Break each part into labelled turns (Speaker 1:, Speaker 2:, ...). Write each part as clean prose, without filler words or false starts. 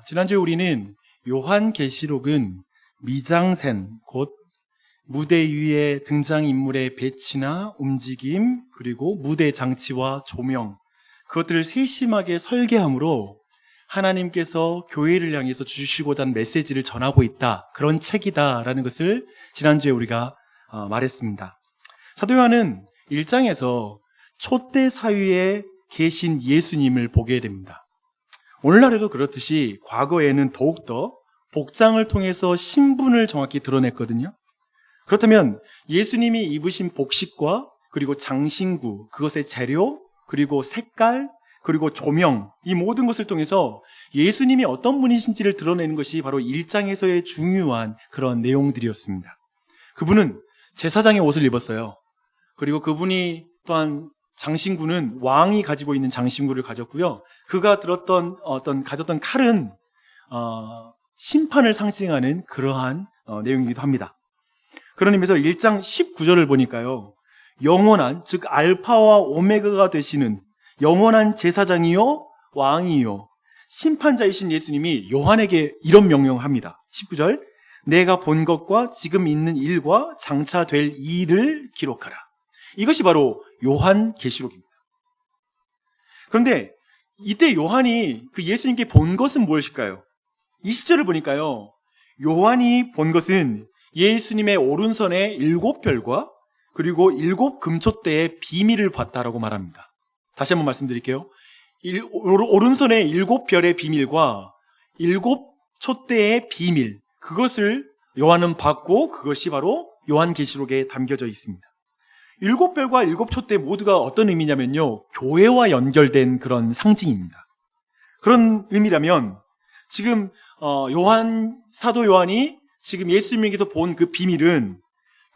Speaker 1: 지난주에 우리는 요한계시록은 미장센, 곧 무대 위에 등장인물의 배치나 움직임, 그리고 무대 장치와 조명, 그것들을 세심하게 설계함으로 하나님께서 교회를 향해서 주시고자 하는 메시지를 전하고 있다, 그런 책이다라는 것을 지난주에 우리가 말했습니다. 사도 요한은 1장에서 촛대 사위에 계신 예수님을 보게 됩니다. 오늘날에도 그렇듯이 과거에는 더욱더 복장을 통해서 신분을 정확히 드러냈거든요. 그렇다면 예수님이 입으신 복식과 그리고 장신구, 그것의 재료, 그리고 색깔, 그리고 조명, 이 모든 것을 통해서 예수님이 어떤 분이신지를 드러내는 것이 바로 1장에서의 중요한 그런 내용들이었습니다. 그분은 제사장의 옷을 입었어요. 그리고 그분이 또한 장신구는 왕이 가지고 있는 장신구를 가졌고요. 그가 가졌던 칼은 심판을 상징하는 그러한 내용이기도 합니다. 그런 의미에서 1장 19절을 보니까요, 영원한, 즉 알파와 오메가가 되시는 영원한 제사장이요 왕이요 심판자이신 예수님이 요한에게 이런 명령합니다. 19절, 내가 본 것과 지금 있는 일과 장차 될 일을 기록하라. 이것이 바로 요한계시록입니다. 그런데 이때 요한이 그 예수님께 본 것은 무엇일까요? 20절을 보니까요, 요한이 본 것은 예수님의 오른손에 7별과 그리고 7 금촛대의 비밀을 봤다라고 말합니다. 다시 한번 말씀드릴게요. 오른손에 7별의 비밀과 7 촛대의 비밀, 그것을 요한은 봤고 그것이 바로 요한계시록에 담겨져 있습니다. 7별과 7 촛대 모두가 어떤 의미냐면요, 교회와 연결된 그런 상징입니다. 그런 의미라면 지금 사도 요한이 지금 예수님에게서 본 그 비밀은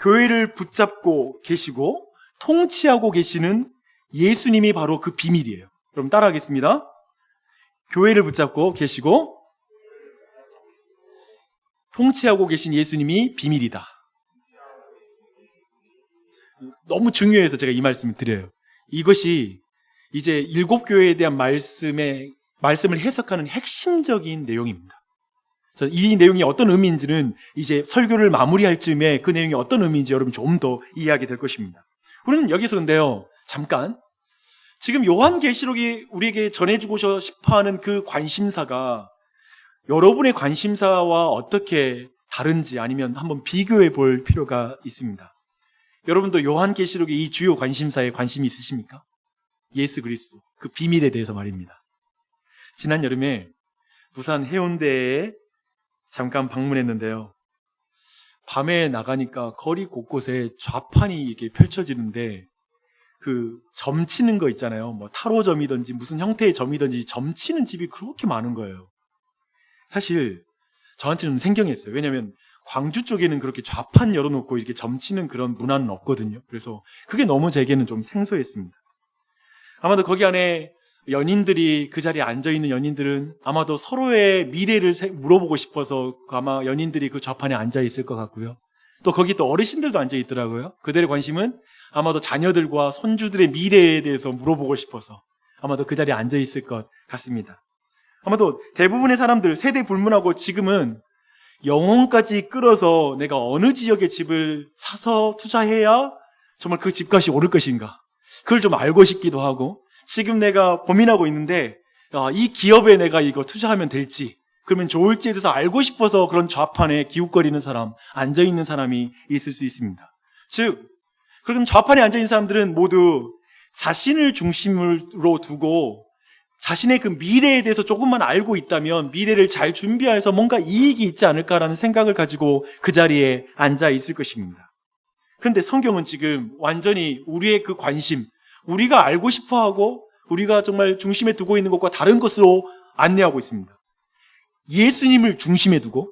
Speaker 1: 교회를 붙잡고 계시고 통치하고 계시는 예수님이 바로 그 비밀이에요. 그럼 따라하겠습니다. 교회를 붙잡고 계시고 통치하고 계신 예수님이 비밀이다. 너무 중요해서 제가 이 말씀을 드려요. 이것이 이제 7교회에 대한 말씀을 해석하는 핵심적인 내용입니다. 이 내용이 어떤 의미인지는 이제 설교를 마무리할 즈음에 그 내용이 어떤 의미인지 여러분 좀 더 이해하게 될 것입니다. 우리는 여기서 근데요, 잠깐 지금 요한계시록이 우리에게 전해주고 싶어하는 그 관심사가 여러분의 관심사와 어떻게 다른지 아니면 한번 비교해 볼 필요가 있습니다. 여러분도 요한계시록의 이 주요 관심사에 관심이 있으십니까? 예수 그리스도, 그 비밀에 대해서 말입니다. 지난 여름에 부산 해운대에 잠깐 방문했는데요, 밤에 나가니까 거리 곳곳에 좌판이 이렇게 펼쳐지는데 그 점치는 거 있잖아요. 뭐 타로점이든지 무슨 형태의 점이든지 점치는 집이 그렇게 많은 거예요. 사실 저한테는 생경했어요. 왜냐하면 광주 쪽에는 그렇게 좌판 열어놓고 이렇게 점치는 그런 문화는 없거든요. 그래서 그게 너무 제게는 좀 생소했습니다. 아마도 거기 안에 연인들이, 그 자리에 앉아있는 연인들은 아마도 서로의 미래를 물어보고 싶어서 아마 연인들이 그 좌판에 앉아있을 것 같고요. 또 거기 또 어르신들도 앉아있더라고요. 그들의 관심은 아마도 자녀들과 손주들의 미래에 대해서 물어보고 싶어서 아마도 그 자리에 앉아있을 것 같습니다. 아마도 대부분의 사람들, 세대 불문하고 지금은 영혼까지 끌어서 내가 어느 지역의 집을 사서 투자해야 정말 그 집값이 오를 것인가, 그걸 좀 알고 싶기도 하고, 지금 내가 고민하고 있는데 이 기업에 내가 이거 투자하면 될지, 그러면 좋을지에 대해서 알고 싶어서 그런 좌판에 기웃거리는 사람, 앉아있는 사람이 있을 수 있습니다. 즉, 그런 좌판에 앉아있는 사람들은 모두 자신을 중심으로 두고 자신의 그 미래에 대해서 조금만 알고 있다면 미래를 잘 준비해서 뭔가 이익이 있지 않을까라는 생각을 가지고 그 자리에 앉아 있을 것입니다. 그런데 성경은 지금 완전히 우리의 그 관심, 우리가 알고 싶어하고 우리가 정말 중심에 두고 있는 것과 다른 것으로 안내하고 있습니다. 예수님을 중심에 두고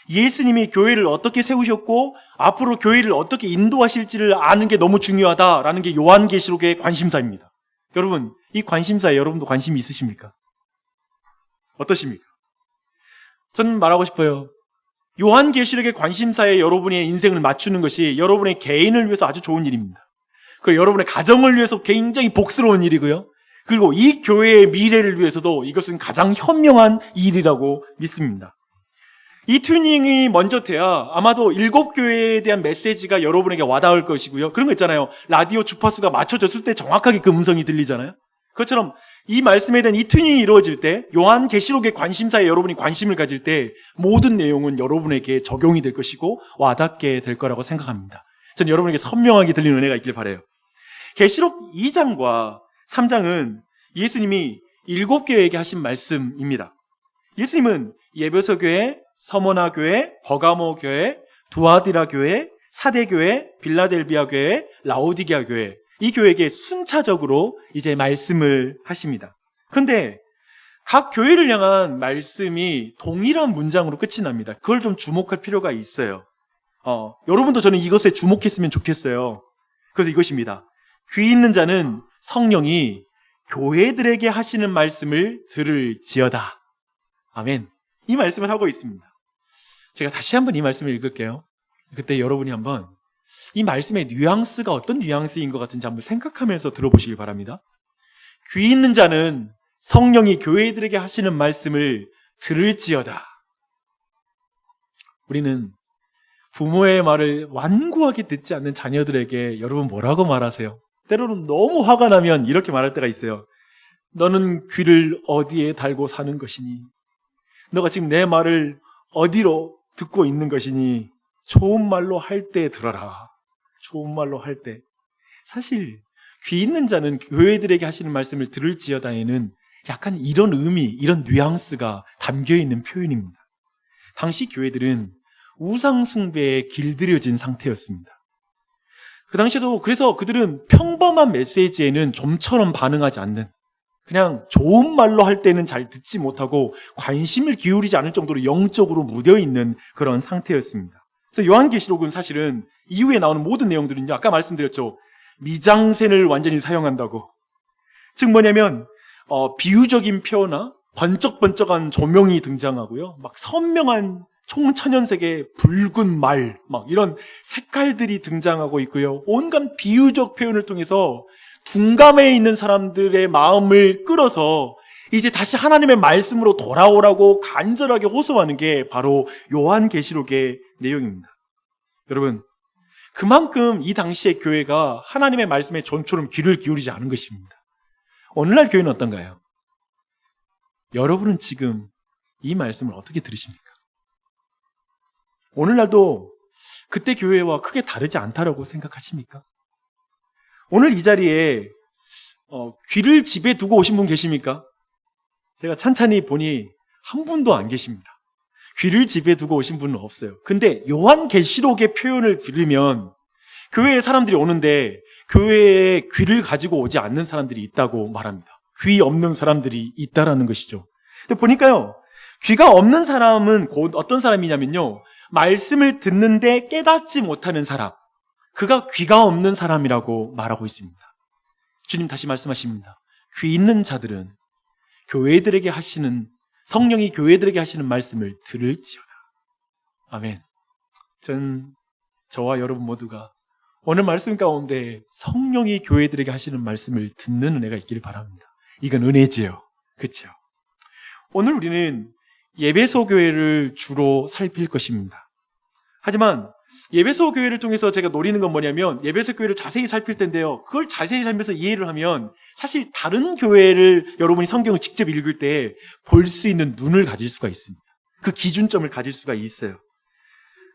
Speaker 1: 예수님이 교회를 어떻게 세우셨고 앞으로 교회를 어떻게 인도하실지를 아는 게 너무 중요하다라는 게 요한계시록의 관심사입니다. 여러분, 이 관심사에 여러분도 관심이 있으십니까? 어떠십니까? 저는 말하고 싶어요. 요한계시록의 관심사에 여러분의 인생을 맞추는 것이 여러분의 개인을 위해서 아주 좋은 일입니다. 그리고 여러분의 가정을 위해서 굉장히 복스러운 일이고요. 그리고 이 교회의 미래를 위해서도 이것은 가장 현명한 일이라고 믿습니다. 이 튜닝이 먼저 돼야 아마도 7교회에 대한 메시지가 여러분에게 와닿을 것이고요. 그런 거 있잖아요. 라디오 주파수가 맞춰졌을 때 정확하게 그 음성이 들리잖아요. 그것처럼 이 말씀에 대한 이 튜닝이 이루어질 때, 요한계시록의 관심사에 여러분이 관심을 가질 때 모든 내용은 여러분에게 적용이 될 것이고 와닿게 될 거라고 생각합니다. 저는 여러분에게 선명하게 들리는 은혜가 있길 바라요. 계시록 2장과 3장은 예수님이 7교회에게 하신 말씀입니다. 예수님은 에베소 교회, 서머나 교회, 버가모 교회, 두아디라 교회, 사대 교회, 빌라델비아 교회, 라오디게아 교회, 이 교회에게 순차적으로 이제 말씀을 하십니다. 그런데 각 교회를 향한 말씀이 동일한 문장으로 끝이 납니다. 그걸 좀 주목할 필요가 있어요. 여러분도 저는 이것에 주목했으면 좋겠어요. 그래서 이것입니다. 귀 있는 자는 성령이 교회들에게 하시는 말씀을 들을지어다. 아멘. 이 말씀을 하고 있습니다. 제가 다시 한번 이 말씀을 읽을게요. 그때 여러분이 한번 이 말씀의 뉘앙스가 어떤 뉘앙스인 것 같은지 한번 생각하면서 들어보시길 바랍니다. 귀 있는 자는 성령이 교회들에게 하시는 말씀을 들을지어다. 우리는 부모의 말을 완고하게 듣지 않는 자녀들에게 여러분 뭐라고 말하세요? 때로는 너무 화가 나면 이렇게 말할 때가 있어요. 너는 귀를 어디에 달고 사는 것이니? 너가 지금 내 말을 어디로 듣고 있는 것이니? 좋은 말로 할 때 들어라. 좋은 말로 할 때. 사실 귀 있는 자는 교회들에게 하시는 말씀을 들을지어다에는 약간 이런 의미, 이런 뉘앙스가 담겨있는 표현입니다. 당시 교회들은 우상 숭배에 길들여진 상태였습니다. 그 당시에도 그래서 그들은 평범한 메시지에는 좀처럼 반응하지 않는, 그냥 좋은 말로 할 때는 잘 듣지 못하고 관심을 기울이지 않을 정도로 영적으로 무뎌있는 그런 상태였습니다. 그래서 요한계시록은 사실은 이후에 나오는 모든 내용들은요, 아까 말씀드렸죠, 미장센을 완전히 사용한다고. 즉 뭐냐면 비유적인 표현이나 번쩍번쩍한 조명이 등장하고요, 막 선명한 총천연색의 붉은 말, 막 이런 색깔들이 등장하고 있고요, 온갖 비유적 표현을 통해서 둔감해 있는 사람들의 마음을 끌어서 이제 다시 하나님의 말씀으로 돌아오라고 간절하게 호소하는 게 바로 요한계시록의 내용입니다. 여러분, 그만큼 이 당시의 교회가 하나님의 말씀에 전처럼 귀를 기울이지 않은 것입니다. 오늘날 교회는 어떤가요? 여러분은 지금 이 말씀을 어떻게 들으십니까? 오늘날도 그때 교회와 크게 다르지 않다라고 생각하십니까? 오늘 이 자리에 귀를 집에 두고 오신 분 계십니까? 제가 찬찬히 보니 한 분도 안 계십니다. 귀를 집에 두고 오신 분은 없어요. 근데 요한계시록의 표현을 들으면 교회에 사람들이 오는데 교회에 귀를 가지고 오지 않는 사람들이 있다고 말합니다. 귀 없는 사람들이 있다라는 것이죠. 근데 보니까요, 귀가 없는 사람은 곧 어떤 사람이냐면요, 말씀을 듣는데 깨닫지 못하는 사람, 그가 귀가 없는 사람이라고 말하고 있습니다. 주님 다시 말씀하십니다. 귀 있는 자들은 교회들에게 하시는, 성령이 교회들에게 하시는 말씀을 들을지어다. 아멘. 저와 여러분 모두가 오늘 말씀 가운데 성령이 교회들에게 하시는 말씀을 듣는 은혜가 있기를 바랍니다. 이건 은혜지요. 그렇죠? 오늘 우리는 에베소 교회를 주로 살필 것입니다. 하지만 에베소 교회를 통해서 제가 노리는 건 뭐냐면, 에베소 교회를 자세히 살필 텐데요, 그걸 자세히 살면서 이해를 하면 사실 다른 교회를 여러분이 성경을 직접 읽을 때 볼 수 있는 눈을 가질 수가 있습니다. 그 기준점을 가질 수가 있어요.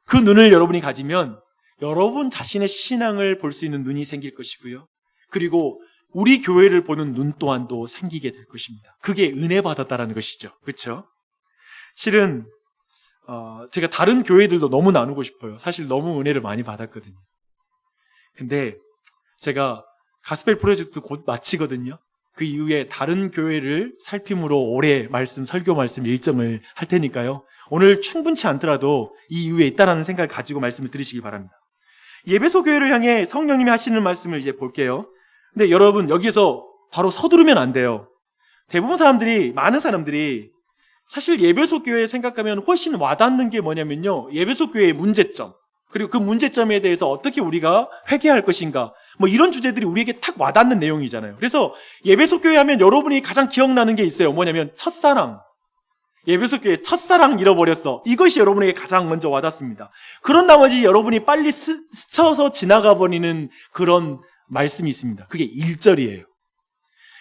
Speaker 1: 그 눈을 여러분이 가지면 여러분 자신의 신앙을 볼 수 있는 눈이 생길 것이고요, 그리고 우리 교회를 보는 눈 또한도 생기게 될 것입니다. 그게 은혜 받았다라는 것이죠. 그렇죠? 실은 제가 다른 교회들도 너무 나누고 싶어요. 사실 너무 은혜를 많이 받았거든요. 근데 제가 가스펠 프로젝트 곧 마치거든요. 그 이후에 다른 교회를 살핌으로 올해 설교 말씀 일정을 할 테니까요, 오늘 충분치 않더라도 이 이후에 있다라는 생각을 가지고 말씀을 들으시기 바랍니다. 에베소 교회를 향해 성령님이 하시는 말씀을 이제 볼게요. 근데 여러분, 여기에서 바로 서두르면 안 돼요. 대부분 많은 사람들이 사실 에베소 교회 생각하면 훨씬 와닿는 게 뭐냐면요, 에베소 교회의 문제점, 그리고 그 문제점에 대해서 어떻게 우리가 회개할 것인가, 뭐 이런 주제들이 우리에게 탁 와닿는 내용이잖아요. 그래서 예배소 교회 하면 여러분이 가장 기억나는 게 있어요. 뭐냐면 첫사랑. 예배소 교회 첫사랑 잃어버렸어. 이것이 여러분에게 가장 먼저 와닿습니다. 그런 나머지 여러분이 빨리 스쳐서 지나가 버리는 그런 말씀이 있습니다. 그게 1절이에요.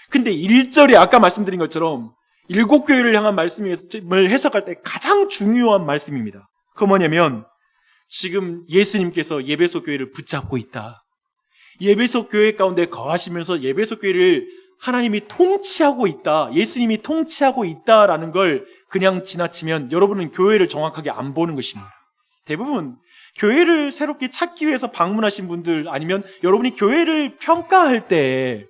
Speaker 1: 근데 1절이 아까 말씀드린 것처럼 7교회를 향한 말씀을 해석할 때 가장 중요한 말씀입니다. 그건 뭐냐면 지금 예수님께서 예배소 교회를 붙잡고 있다. 예배소 교회 가운데 거하시면서 예배소 교회를 하나님이 통치하고 있다. 예수님이 통치하고 있다라는 걸 그냥 지나치면 여러분은 교회를 정확하게 안 보는 것입니다. 대부분 교회를 새롭게 찾기 위해서 방문하신 분들, 아니면 여러분이 교회를 평가할 때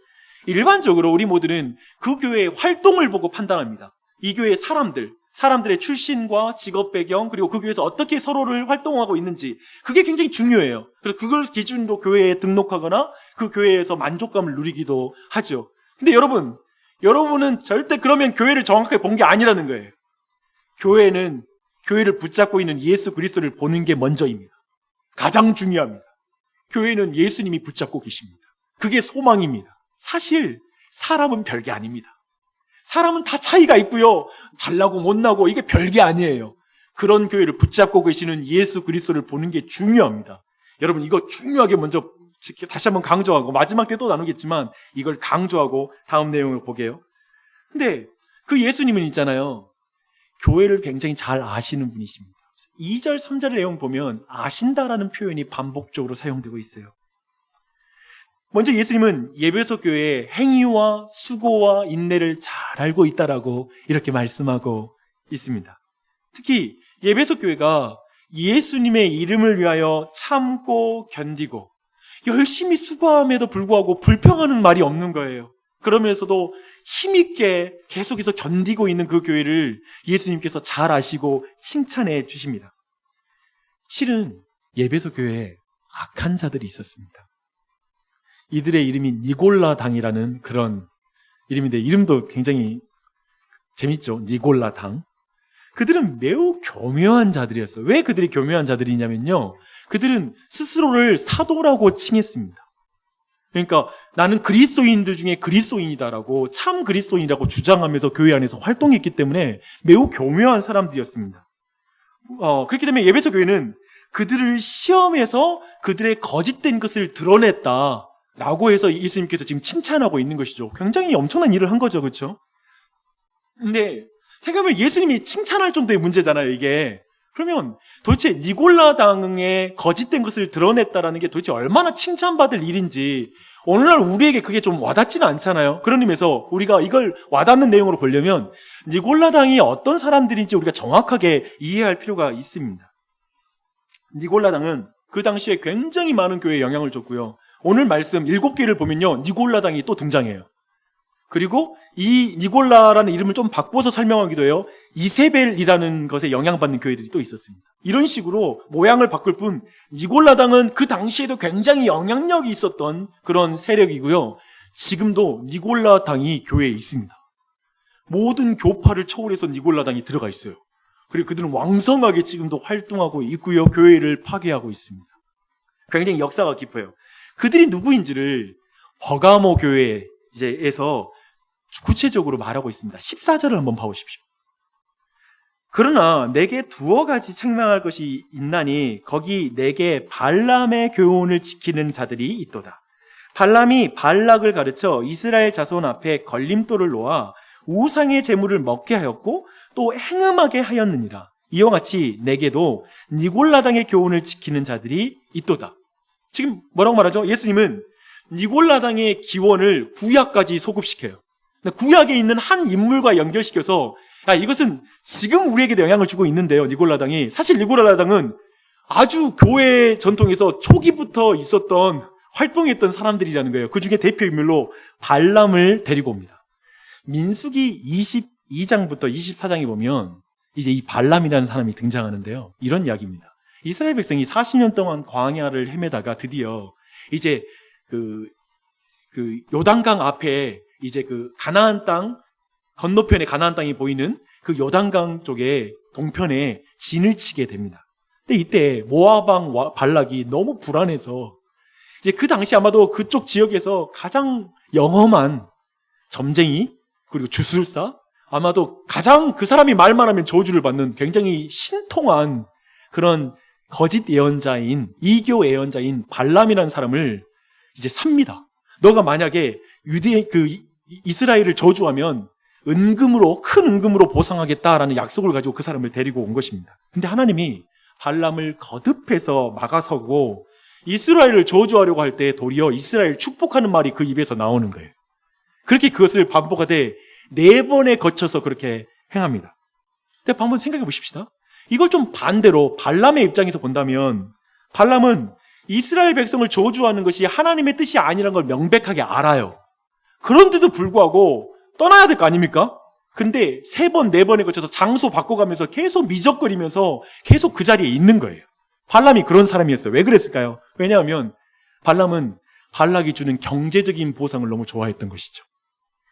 Speaker 1: 일반적으로 우리 모두는 그 교회의 활동을 보고 판단합니다. 이 교회의 사람들의 출신과 직업 배경, 그리고 그 교회에서 어떻게 서로를 활동하고 있는지, 그게 굉장히 중요해요. 그래서 그걸 기준으로 교회에 등록하거나 그 교회에서 만족감을 누리기도 하죠. 근데 여러분은 절대 그러면 교회를 정확하게 본 게 아니라는 거예요. 교회를 붙잡고 있는 예수 그리스도를 보는 게 먼저입니다. 가장 중요합니다. 교회는 예수님이 붙잡고 계십니다. 그게 소망입니다. 사실 사람은 별게 아닙니다. 사람은 다 차이가 있고요. 잘나고 못나고 이게 별게 아니에요. 그런 교회를 붙잡고 계시는 예수 그리스도를 보는 게 중요합니다. 여러분, 이거 중요하게 먼저 다시 한번 강조하고, 마지막 때 또 나누겠지만 이걸 강조하고 다음 내용을 보게요. 근데 그 예수님은 있잖아요, 교회를 굉장히 잘 아시는 분이십니다. 2절, 3절의 내용 보면 아신다라는 표현이 반복적으로 사용되고 있어요. 먼저 예수님은 예배소 교회의 행위와 수고와 인내를 잘 알고 있다라고 이렇게 말씀하고 있습니다. 특히 예배소 교회가 예수님의 이름을 위하여 참고 견디고 열심히 수고함에도 불구하고 불평하는 말이 없는 거예요. 그러면서도 힘있게 계속해서 견디고 있는 그 교회를 예수님께서 잘 아시고 칭찬해 주십니다. 실은 예배소 교회에 악한 자들이 있었습니다. 이들의 이름이 니골라 당이라는 그런 이름인데, 이름도 굉장히 재밌죠. 니골라 당. 그들은 매우 교묘한 자들이었어요. 왜 그들이 교묘한 자들이냐면요, 그들은 스스로를 사도라고 칭했습니다. 그러니까 나는 그리스도인들 중에 그리스도인이다라고, 참 그리스도인이라고 주장하면서 교회 안에서 활동했기 때문에 매우 교묘한 사람들이었습니다. 그렇기 때문에 예배소 교회는 그들을 시험해서 그들의 거짓된 것을 드러냈다라고 해서 예수님께서 지금 칭찬하고 있는 것이죠. 굉장히 엄청난 일을 한 거죠. 그렇죠? 근데 생각해보면 예수님이 칭찬할 정도의 문제잖아요, 이게. 그러면 도대체 니골라 당의 거짓된 것을 드러냈다라는 게 도대체 얼마나 칭찬받을 일인지 오늘날 우리에게 그게 좀 와닿지는 않잖아요. 그런 의미에서 우리가 이걸 와닿는 내용으로 보려면 니골라 당이 어떤 사람들인지 우리가 정확하게 이해할 필요가 있습니다. 니골라 당은 그 당시에 굉장히 많은 교회에 영향을 줬고요. 오늘 말씀 7개를 보면요, 니골라 당이 또 등장해요. 그리고 이 니골라라는 이름을 좀 바꿔서 설명하기도 해요. 이세벨이라는 것에 영향받는 교회들이 또 있었습니다. 이런 식으로 모양을 바꿀 뿐 니골라 당은 그 당시에도 굉장히 영향력이 있었던 그런 세력이고요. 지금도 니골라 당이 교회에 있습니다. 모든 교파를 초월해서 니골라 당이 들어가 있어요. 그리고 그들은 왕성하게 지금도 활동하고 있고요. 교회를 파괴하고 있습니다. 굉장히 역사가 깊어요. 그들이 누구인지를 버가모 교회에서 구체적으로 말하고 있습니다. 14절을 한번 봐보십시오. 그러나 내게 두어 가지 책망할 것이 있나니 거기 내게 발람의 교훈을 지키는 자들이 있도다. 발람이 발락을 가르쳐 이스라엘 자손 앞에 걸림돌을 놓아 우상의 제물을 먹게 하였고 또 행음하게 하였느니라. 이와 같이 내게도 니골라당의 교훈을 지키는 자들이 있도다. 지금 뭐라고 말하죠? 예수님은 니골라당의 기원을 구약까지 소급시켜요. 구약에 있는 한 인물과 연결시켜서 이것은 지금 우리에게도 영향을 주고 있는데요. 니골라당이, 사실 니골라당은 아주 교회 전통에서 초기부터 있었던 활동했던 사람들이라는 거예요. 그 중에 대표 인물로 발람을 데리고 옵니다. 민수기 22장부터 24장에 보면 이제 이 발람이라는 사람이 등장하는데요. 이런 이야기입니다. 이스라엘 백성이 40년 동안 광야를 헤매다가 드디어 이제 그 요단강 앞에 이제 그 가나안 땅 건너편에 가나안 땅이 보이는 그 요단강 쪽에 동편에 진을 치게 됩니다. 근데 이때 모압 왕 발락이 너무 불안해서 이제 그 당시 아마도 그쪽 지역에서 가장 영험한 점쟁이 그리고 주술사 아마도 가장 그 사람이 말만 하면 저주를 받는 굉장히 신통한 그런 거짓 예언자인 이교 예언자인 발람이라는 사람을 이제 삽니다. 너가 만약에 이스라엘을 저주하면 큰 은금으로 보상하겠다라는 약속을 가지고 그 사람을 데리고 온 것입니다. 근데 하나님이 발람을 거듭해서 막아서고 이스라엘을 저주하려고 할 때 도리어 이스라엘 축복하는 말이 그 입에서 나오는 거예요. 그렇게 그것을 반복하되 4번에 거쳐서 그렇게 행합니다. 근데 한번 생각해 보십시다. 이걸 좀 반대로 발람의 입장에서 본다면 발람은 이스라엘 백성을 저주하는 것이 하나님의 뜻이 아니라는 걸 명백하게 알아요. 그런데도 불구하고 떠나야 될 거 아닙니까? 근데 3번, 4번에 거쳐서 장소 바꿔가면서 계속 미적거리면서 계속 그 자리에 있는 거예요. 발람이 그런 사람이었어요. 왜 그랬을까요? 왜냐하면 발람은 발락이 주는 경제적인 보상을 너무 좋아했던 것이죠.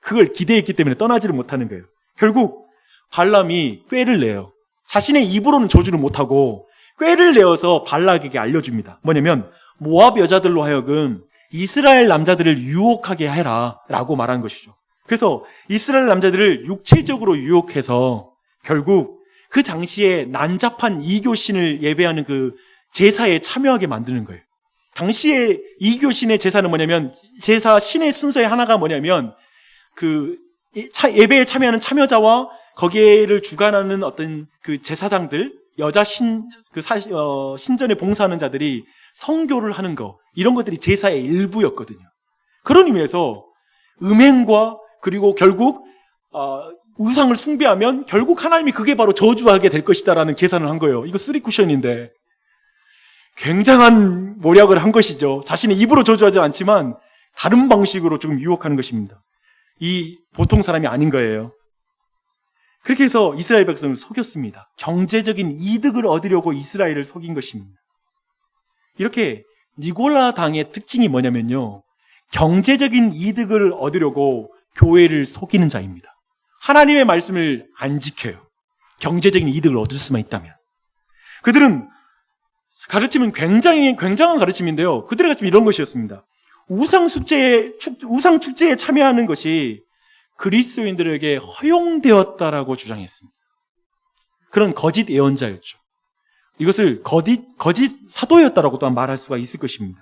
Speaker 1: 그걸 기대했기 때문에 떠나지를 못하는 거예요. 결국 발람이 꾀를 내요. 자신의 입으로는 저주를 못하고 꾀를 내어서 발락에게 알려줍니다. 뭐냐면 모압 여자들로 하여금 이스라엘 남자들을 유혹하게 해라 라고 말한 것이죠. 그래서 이스라엘 남자들을 육체적으로 유혹해서 결국 그 당시에 난잡한 이교신을 예배하는 그 제사에 참여하게 만드는 거예요. 당시에 이교신의 제사는 뭐냐면 제사 신의 순서의 하나가 뭐냐면 그 예배에 참여하는 참여자와 거기에를 주관하는 어떤 그 제사장들, 여자 신전에 봉사하는 자들이 성교를 하는 거, 이런 것들이 제사의 일부였거든요. 그런 의미에서 음행과 그리고 결국 우상을 숭배하면 결국 하나님이 그게 바로 저주하게 될 것이다라는 계산을 한 거예요. 이거 3쿠션인데 굉장한 모략을 한 것이죠. 자신의 입으로 저주하지 않지만 다른 방식으로 조금 유혹하는 것입니다. 이 보통 사람이 아닌 거예요. 그렇게 해서 이스라엘 백성을 속였습니다. 경제적인 이득을 얻으려고 이스라엘을 속인 것입니다. 이렇게 니골라 당의 특징이 뭐냐면요, 경제적인 이득을 얻으려고 교회를 속이는 자입니다. 하나님의 말씀을 안 지켜요. 경제적인 이득을 얻을 수만 있다면. 그들은 가르침은 굉장한 가르침인데요. 그들의 가르침은 이런 것이었습니다. 우상 축제에 참여하는 것이 그리스도인들에게 허용되었다라고 주장했습니다. 그런 거짓 예언자였죠. 이것을 거짓 사도였다라고 또한 말할 수가 있을 것입니다.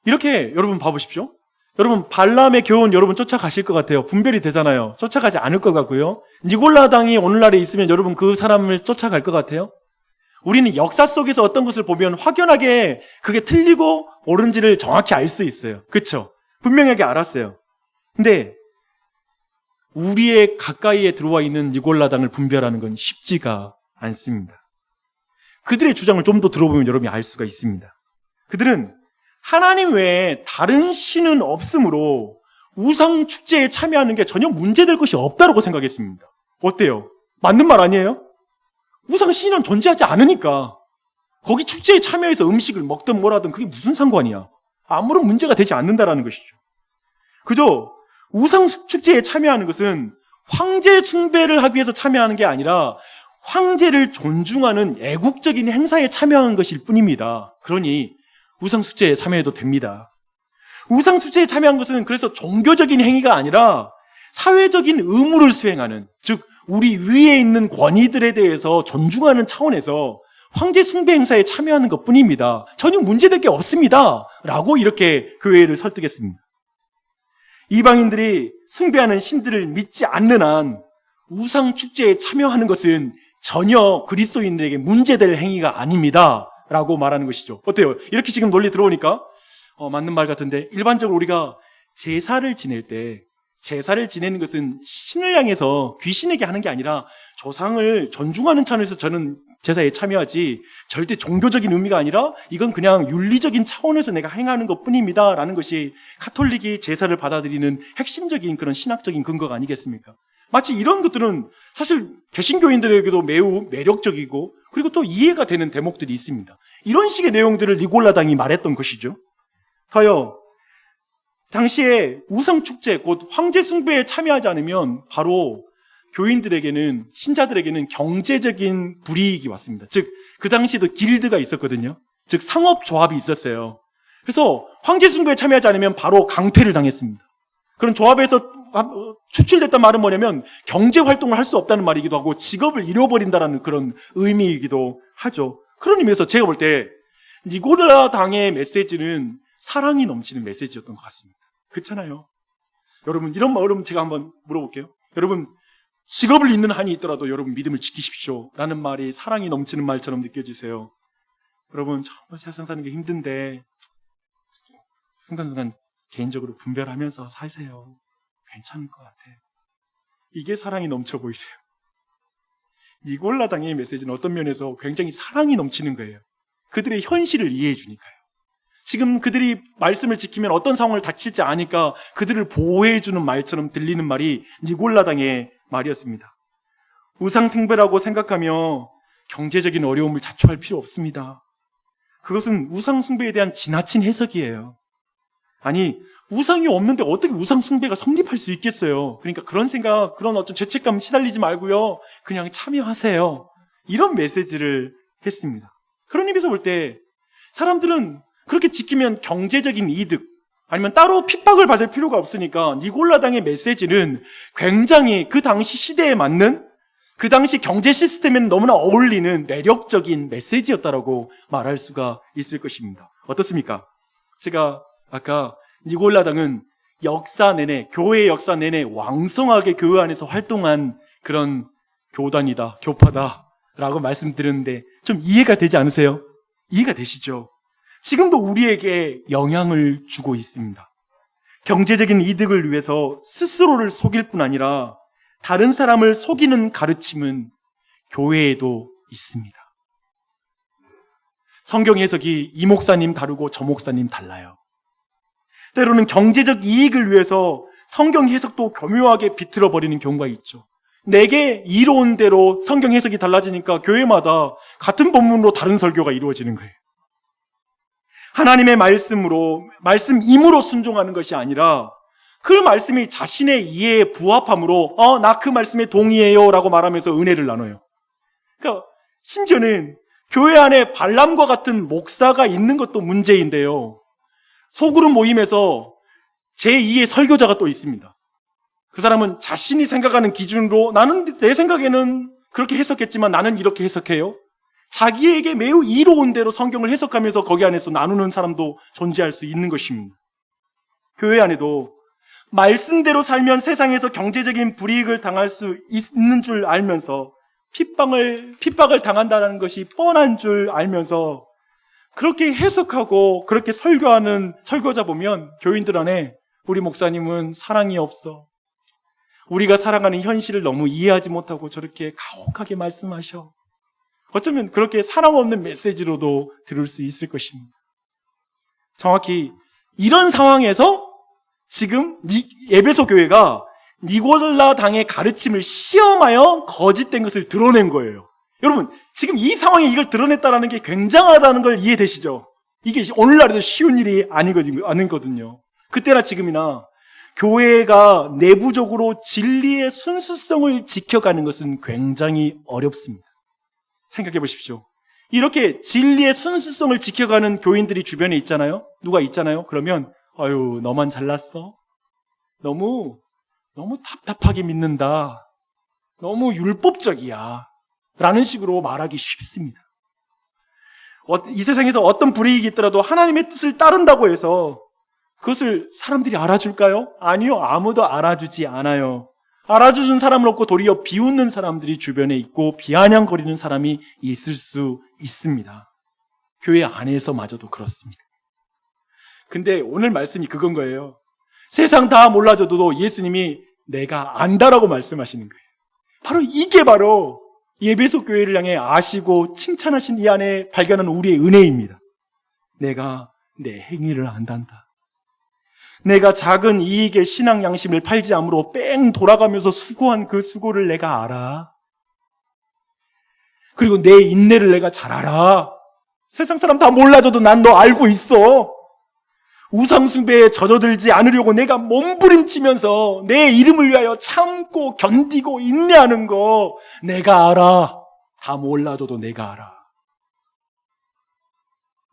Speaker 1: 이렇게 여러분 봐보십시오. 여러분 발람의 교훈 여러분 쫓아가실 것 같아요. 분별이 되잖아요. 쫓아가지 않을 것 같고요. 니골라 당이 오늘날에 있으면 여러분 그 사람을 쫓아갈 것 같아요. 우리는 역사 속에서 어떤 것을 보면 확연하게 그게 틀리고 옳은지를 정확히 알 수 있어요. 그렇죠? 분명하게 알았어요. 근데 우리의 가까이에 들어와 있는 니골라 당을 분별하는 건 쉽지가 않습니다. 그들의 주장을 좀 더 들어보면 여러분이 알 수가 있습니다. 그들은 하나님 외에 다른 신은 없으므로 우상 축제에 참여하는 게 전혀 문제될 것이 없다고 생각했습니다. 어때요? 맞는 말 아니에요? 우상 신은 존재하지 않으니까 거기 축제에 참여해서 음식을 먹든 뭐라든 그게 무슨 상관이야. 아무런 문제가 되지 않는다라는 것이죠. 그저 우상 축제에 참여하는 것은 황제 숭배를 하기 위해서 참여하는 게 아니라 황제를 존중하는 애국적인 행사에 참여하는 것일 뿐입니다. 그러니 우상 축제에 참여해도 됩니다. 우상 축제에 참여한 것은 그래서 종교적인 행위가 아니라 사회적인 의무를 수행하는, 즉 우리 위에 있는 권위들에 대해서 존중하는 차원에서 황제 숭배 행사에 참여하는 것뿐입니다. 전혀 문제될 게 없습니다. 라고 이렇게 교회를 설득했습니다. 이방인들이 숭배하는 신들을 믿지 않는 한 우상 축제에 참여하는 것은 전혀 그리스도인들에게 문제될 행위가 아닙니다. 라고 말하는 것이죠. 어때요? 이렇게 지금 논리 들어오니까 맞는 말 같은데, 일반적으로 우리가 제사를 지내는 것은 신을 향해서 귀신에게 하는 게 아니라 조상을 존중하는 차원에서 저는 제사에 참여하지 절대 종교적인 의미가 아니라 이건 그냥 윤리적인 차원에서 내가 행하는 것뿐입니다 라는 것이 가톨릭이 제사를 받아들이는 핵심적인 그런 신학적인 근거가 아니겠습니까? 마치 이런 것들은 사실 개신교인들에게도 매우 매력적이고 그리고 또 이해가 되는 대목들이 있습니다. 이런 식의 내용들을 니골라 당이 말했던 것이죠. 더요, 당시에 우상축제, 곧 황제 숭배에 참여하지 않으면 바로 교인들에게는, 신자들에게는 경제적인 불이익이 왔습니다. 즉, 그 당시에도 길드가 있었거든요. 즉, 상업조합이 있었어요. 그래서 황제 숭배에 참여하지 않으면 바로 강퇴를 당했습니다. 그런 조합에서 추출됐단 말은 뭐냐면 경제 활동을 할 수 없다는 말이기도 하고 직업을 잃어버린다는 그런 의미이기도 하죠. 그런 의미에서 제가 볼 때 니고라 당의 메시지는 사랑이 넘치는 메시지였던 것 같습니다. 그렇잖아요. 여러분, 여러분 제가 한번 물어볼게요. 여러분, 직업을 잃는 한이 있더라도 여러분 믿음을 지키십시오 라는 말이 사랑이 넘치는 말처럼 느껴지세요? 여러분, 정말 세상 사는 게 힘든데 순간순간 개인적으로 분별하면서 사세요. 괜찮을 것 같아요. 이게 사랑이 넘쳐 보이세요? 니골라 당의 메시지는 어떤 면에서 굉장히 사랑이 넘치는 거예요. 그들의 현실을 이해해 주니까요. 지금 그들이 말씀을 지키면 어떤 상황을 닥칠지 아니까 그들을 보호해 주는 말처럼 들리는 말이 니골라 당의 말이었습니다. 우상숭배라고 생각하며 경제적인 어려움을 자초할 필요 없습니다. 그것은 우상숭배에 대한 지나친 해석이에요. 아니, 우상이 없는데 어떻게 우상숭배가 성립할 수 있겠어요? 그러니까 그런 생각, 그런 어떤 죄책감 시달리지 말고요. 그냥 참여하세요. 이런 메시지를 했습니다. 그런 의미에서 볼 때 사람들은 그렇게 지키면 경제적인 이득, 아니면 따로 핍박을 받을 필요가 없으니까 니골라 당의 메시지는 굉장히 그 당시 시대에 맞는, 그 당시 경제 시스템에는 너무나 어울리는 매력적인 메시지였다라고 말할 수가 있을 것입니다. 어떻습니까? 제가 아까 니골라 당은 역사 내내, 교회의 역사 내내 왕성하게 교회 안에서 활동한 그런 교단이다, 교파다라고 말씀드렸는데 좀 이해가 되지 않으세요? 이해가 되시죠? 지금도 우리에게 영향을 주고 있습니다. 경제적인 이득을 위해서 스스로를 속일 뿐 아니라 다른 사람을 속이는 가르침은 교회에도 있습니다. 성경 해석이 이 목사님 다르고 저 목사님 달라요. 때로는 경제적 이익을 위해서 성경 해석도 교묘하게 비틀어버리는 경우가 있죠. 내게 이로운 대로 성경 해석이 달라지니까 교회마다 같은 본문으로 다른 설교가 이루어지는 거예요. 하나님의 말씀임으로 순종하는 것이 아니라 그 말씀이 자신의 이해에 부합함으로 나 그 말씀에 동의해요 라고 말하면서 은혜를 나눠요. 그러니까 심지어는 교회 안에 발람과 같은 목사가 있는 것도 문제인데요. 소그룹 모임에서 제2의 설교자가 또 있습니다. 그 사람은 자신이 생각하는 기준으로 나는 내 생각에는 그렇게 해석했지만 나는 이렇게 해석해요. 자기에게 매우 이로운 대로 성경을 해석하면서 거기 안에서 나누는 사람도 존재할 수 있는 것입니다. 교회 안에도 말씀대로 살면 세상에서 경제적인 불이익을 당할 수 있는 줄 알면서 핍박을 당한다는 것이 뻔한 줄 알면서 그렇게 해석하고 그렇게 설교하는 설교자 보면 교인들 안에 우리 목사님은 사랑이 없어. 우리가 살아가는 현실을 너무 이해하지 못하고 저렇게 가혹하게 말씀하셔. 어쩌면 그렇게 사랑 없는 메시지로도 들을 수 있을 것입니다. 정확히 이런 상황에서 지금 에베소 교회가 니골라 당의 가르침을 시험하여 거짓된 것을 드러낸 거예요. 여러분, 지금 이 상황에 이걸 드러냈다는 게 굉장하다는 걸 이해되시죠? 이게 오늘날에도 쉬운 일이 아니거든요. 그때나 지금이나 교회가 내부적으로 진리의 순수성을 지켜가는 것은 굉장히 어렵습니다. 생각해 보십시오. 이렇게 진리의 순수성을 지켜가는 교인들이 주변에 있잖아요. 누가 있잖아요. 그러면 아유, 너만 잘났어. 너무 답답하게 믿는다. 너무 율법적이야. 라는 식으로 말하기 쉽습니다. 이 세상에서 어떤 불이익이 있더라도 하나님의 뜻을 따른다고 해서 그것을 사람들이 알아줄까요? 아니요. 아무도 알아주지 않아요. 알아주는 사람은 없고 도리어 비웃는 사람들이 주변에 있고 비아냥거리는 사람이 있을 수 있습니다. 교회 안에서마저도 그렇습니다. 근데 오늘 말씀이 그건 거예요. 세상 다 몰라줘도 예수님이 내가 안다라고 말씀하시는 거예요. 이게 바로 에베소 교회를 향해 아시고 칭찬하신 이 안에 발견하는 우리의 은혜입니다. 내가 내 행위를 안단다. 내가 작은 이익의 신앙 양심을 팔지 않으로 뺑 돌아가면서 수고한 그 수고를 내가 알아. 그리고 내 인내를 내가 잘 알아. 세상 사람 다 몰라줘도 난 너 알고 있어. 우상숭배에 젖어들지 않으려고 내가 몸부림치면서 내 이름을 위하여 참고 견디고 인내하는 거 내가 알아. 다 몰라줘도 내가 알아.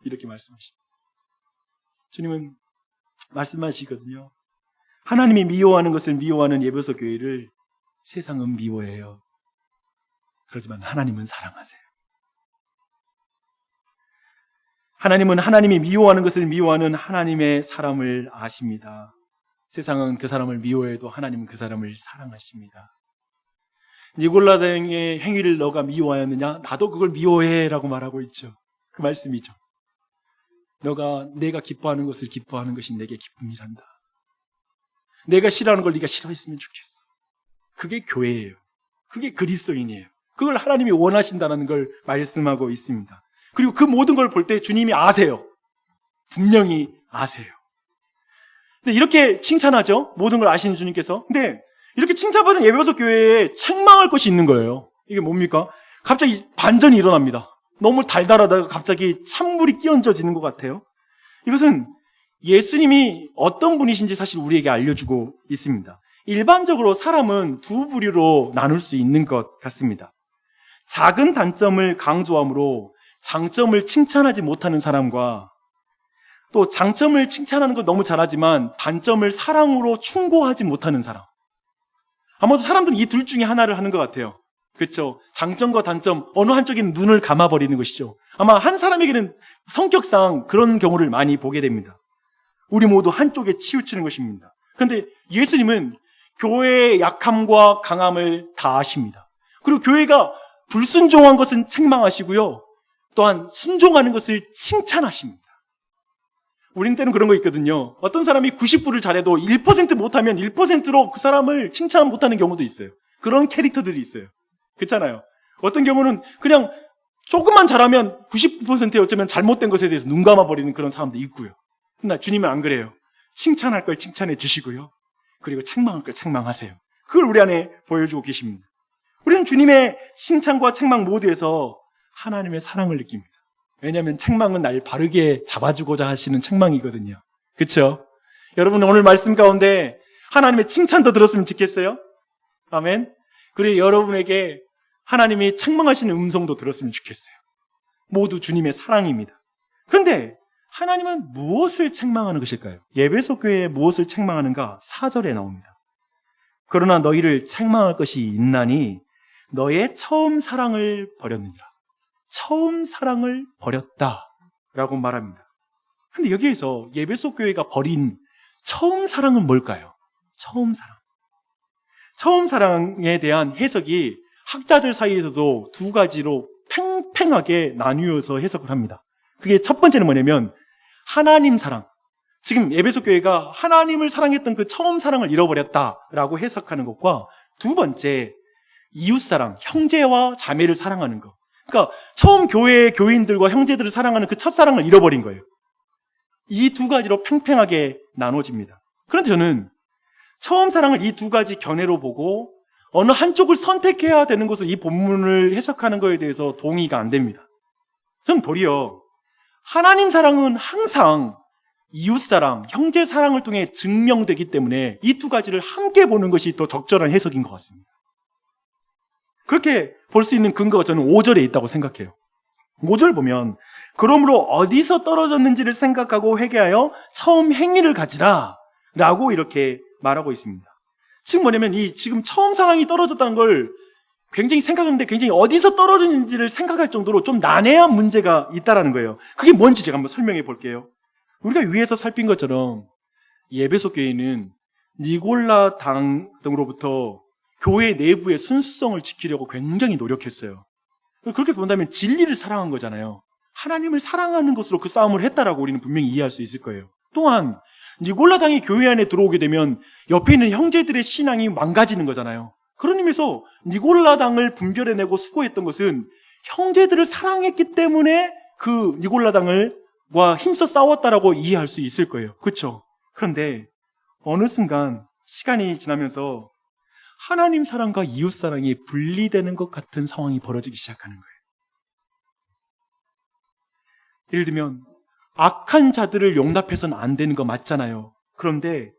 Speaker 1: 이렇게 말씀하십니다. 주님은 말씀하시거든요. 하나님이 미워하는 것을 미워하는 에베소 교회를 세상은 미워해요. 그렇지만 하나님은 사랑하세요. 하나님은 하나님이 미워하는 것을 미워하는 하나님의 사람을 아십니다. 세상은 그 사람을 미워해도 하나님은 그 사람을 사랑하십니다. 니골라당의 행위를 너가 미워하였느냐? 나도 그걸 미워해 라고 말하고 있죠. 그 말씀이죠. 내가 기뻐하는 것을 기뻐하는 것이 내게 기쁨이란다. 내가 싫어하는 걸 네가 싫어했으면 좋겠어. 그게 교회예요. 그게 그리스도인이에요. 그걸 하나님이 원하신다는 걸 말씀하고 있습니다. 그리고 그 모든 걸 볼 때 주님이 아세요. 분명히 아세요. 근데 이렇게 칭찬하죠. 모든 걸 아시는 주님께서. 근데 이렇게 칭찬받은 에베소 교회에 책망할 것이 있는 거예요. 이게 뭡니까? 갑자기 반전이 일어납니다. 너무 달달하다가 갑자기 찬물이 끼얹어지는 것 같아요. 이것은 예수님이 어떤 분이신지 사실 우리에게 알려주고 있습니다. 일반적으로 사람은 두 부류로 나눌 수 있는 것 같습니다. 작은 단점을 강조함으로 장점을 칭찬하지 못하는 사람과 또 장점을 칭찬하는 건 너무 잘하지만 단점을 사랑으로 충고하지 못하는 사람. 아마도 사람들은 이 둘 중에 하나를 하는 것 같아요. 그렇죠? 장점과 단점 어느 한쪽에는 눈을 감아버리는 것이죠. 아마 한 사람에게는 성격상 그런 경우를 많이 보게 됩니다. 우리 모두 한쪽에 치우치는 것입니다. 그런데 예수님은 교회의 약함과 강함을 다 아십니다. 그리고 교회가 불순종한 것은 책망하시고요. 또한 순종하는 것을 칭찬하십니다. 우린 때는 그런 거 있거든요. 어떤 사람이 90%를 잘해도 1% 못하면 1%로 그 사람을 칭찬 못하는 경우도 있어요. 그런 캐릭터들이 있어요. 그렇잖아요. 어떤 경우는 그냥 조금만 잘하면 90%에 어쩌면 잘못된 것에 대해서 눈 감아버리는 그런 사람도 있고요. 그러나 주님은 안 그래요. 칭찬할 걸 칭찬해 주시고요. 그리고 책망할 걸 책망하세요. 그걸 우리 안에 보여주고 계십니다. 우리는 주님의 칭찬과 책망 모두에서 하나님의 사랑을 느낍니다. 왜냐하면 책망은 날 바르게 잡아주고자 하시는 책망이거든요. 그렇죠? 여러분 오늘 말씀 가운데 하나님의 칭찬도 들었으면 좋겠어요? 아멘. 그리고 여러분에게 하나님이 책망하시는 음성도 들었으면 좋겠어요. 모두 주님의 사랑입니다. 그런데 하나님은 무엇을 책망하는 것일까요? 에베소 교회에 무엇을 책망하는가? 4절에 나옵니다. 그러나 너희를 책망할 것이 있나니 너의 처음 사랑을 버렸느니라. 처음 사랑을 버렸다 라고 말합니다. 그런데 여기에서 에베소 교회가 버린 처음 사랑은 뭘까요? 처음 사랑. 처음 사랑에 대한 해석이 학자들 사이에서도 두 가지로 팽팽하게 나뉘어서 해석을 합니다. 그게 첫 번째는 뭐냐면 하나님 사랑. 지금 에베소 교회가 하나님을 사랑했던 그 처음 사랑을 잃어버렸다라고 해석하는 것과 두 번째 이웃사랑, 형제와 자매를 사랑하는 것. 그러니까 처음 교회의 교인들과 형제들을 사랑하는 그 첫사랑을 잃어버린 거예요. 이 두 가지로 팽팽하게 나눠집니다. 그런데 저는 처음 사랑을 이 두 가지 견해로 보고 어느 한쪽을 선택해야 되는 것을 이 본문을 해석하는 것에 대해서 동의가 안 됩니다. 저는 도리어 하나님 사랑은 항상 이웃사랑, 형제사랑을 통해 증명되기 때문에 이 두 가지를 함께 보는 것이 더 적절한 해석인 것 같습니다. 그렇게 볼 수 있는 근거가 저는 5절에 있다고 생각해요. 5절 보면 그러므로 어디서 떨어졌는지를 생각하고 회개하여 처음 행위를 가지라 라고 이렇게 말하고 있습니다. 지금 뭐냐면 지금 처음 사랑이 떨어졌다는 걸 굉장히 생각하는데 굉장히 어디서 떨어졌는지를 생각할 정도로 좀 난해한 문제가 있다는 거예요. 그게 뭔지 제가 한번 설명해 볼게요. 우리가 위에서 살핀 것처럼 에베소 교회는 니골라당 등으로부터 교회 내부의 순수성을 지키려고 굉장히 노력했어요. 그렇게 본다면 진리를 사랑한 거잖아요. 하나님을 사랑하는 것으로 그 싸움을 했다라고 우리는 분명히 이해할 수 있을 거예요. 또한 니골라당이 교회 안에 들어오게 되면 옆에 있는 형제들의 신앙이 망가지는 거잖아요. 그런 의미에서 니골라당을 분별해내고 수고했던 것은 형제들을 사랑했기 때문에 그 니골라당과 힘써 싸웠다라고 이해할 수 있을 거예요. 그렇죠? 그런데 어느 순간 시간이 지나면서 하나님 사랑과 이웃 사랑이 분리되는 것 같은 상황이 벌어지기 시작하는 거예요. 예를 들면 악한 자들을 용납해서는 안 되는 거 맞잖아요. 그런데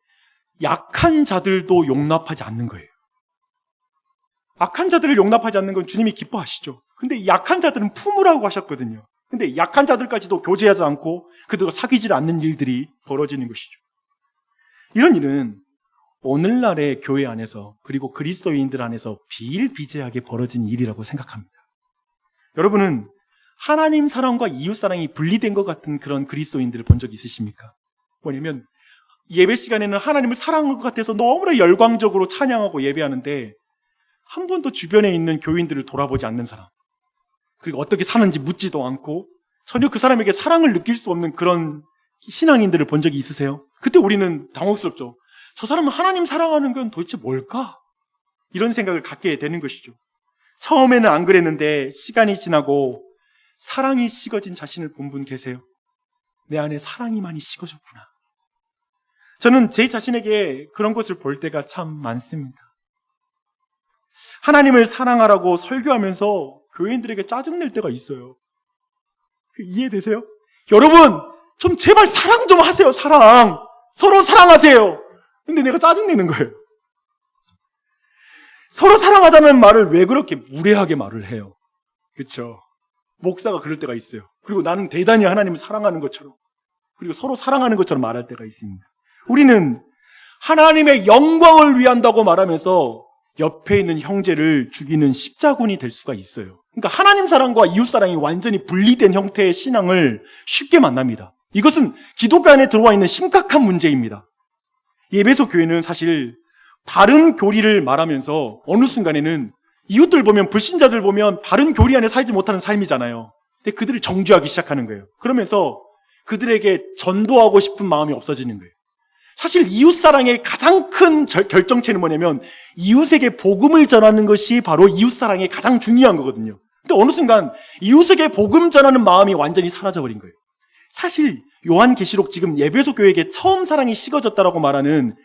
Speaker 1: 약한 자들도 용납하지 않는 거예요. 악한 자들을 용납하지 않는 건 주님이 기뻐하시죠. 근데 약한 자들은 품으라고 하셨거든요. 근데 약한 자들까지도 교제하지 않고 그들과 사귀지 않는 일들이 벌어지는 것이죠. 이런 일은 오늘날의 교회 안에서 그리고 그리스도인들 안에서 비일비재하게 벌어진 일이라고 생각합니다. 여러분은 하나님 사랑과 이웃 사랑이 분리된 것 같은 그런 그리스도인들을 본 적 있으십니까? 뭐냐면 예배 시간에는 하나님을 사랑하는 것 같아서 너무나 열광적으로 찬양하고 예배하는데 한 번도 주변에 있는 교인들을 돌아보지 않는 사람, 그리고 어떻게 사는지 묻지도 않고 전혀 그 사람에게 사랑을 느낄 수 없는 그런 신앙인들을 본 적이 있으세요? 그때 우리는 당혹스럽죠. 저 사람은 하나님 사랑하는 건 도대체 뭘까? 이런 생각을 갖게 되는 것이죠. 처음에는 안 그랬는데 시간이 지나고 사랑이 식어진 자신을 본 분 계세요? 내 안에 사랑이 많이 식어졌구나. 저는 제 자신에게 그런 것을 볼 때가 참 많습니다. 하나님을 사랑하라고 설교하면서 교인들에게 짜증낼 때가 있어요. 이해되세요? 여러분, 좀 제발 사랑 좀 하세요. 사랑. 서로 사랑하세요. 근데 내가 짜증내는 거예요. 서로 사랑하자는 말을 왜 그렇게 무례하게 말을 해요? 그렇죠? 목사가 그럴 때가 있어요. 그리고 나는 대단히 하나님을 사랑하는 것처럼, 그리고 서로 사랑하는 것처럼 말할 때가 있습니다. 우리는 하나님의 영광을 위한다고 말하면서 옆에 있는 형제를 죽이는 십자군이 될 수가 있어요. 그러니까 하나님 사랑과 이웃 사랑이 완전히 분리된 형태의 신앙을 쉽게 만납니다. 이것은 기독교 안에 들어와 있는 심각한 문제입니다. 에베소 교회는 사실 바른 교리를 말하면서 어느 순간에는 이웃들 보면, 불신자들 보면 바른 교리 안에 살지 못하는 삶이잖아요. 근데 그들을 정죄하기 시작하는 거예요. 그러면서 그들에게 전도하고 싶은 마음이 없어지는 거예요. 사실 이웃사랑의 가장 큰 결정체는 뭐냐면 이웃에게 복음을 전하는 것이 바로 이웃사랑의 가장 중요한 거거든요. 근데 어느 순간 이웃에게 복음 전하는 마음이 완전히 사라져버린 거예요. 사실 요한계시록 지금 에베소 교회에게 처음 사랑이 식어졌다라고 말하는